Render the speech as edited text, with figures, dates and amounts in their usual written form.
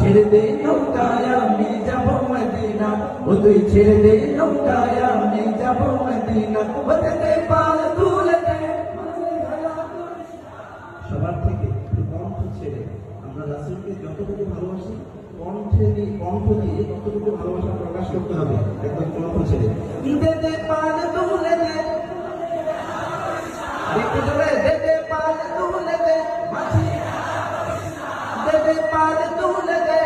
ছেড়ে দে নৌকায় আমি যাব মদিনা, ও তুই ছেড়ে দে নৌকায় আমি যাব মদিনা, ওতে পাল তুলে দে। সবার থেকে কণ্ঠ ছেড়ে আমরা রাসূলকে যতটুকু ভালোবাসি কণ্ঠ দিয়ে ততটুকু ভালোবাসা প্রকাশ করতে হবে, একদম কণ্ঠ ছেড়ে। দে পাল তুলে দে, দেখতে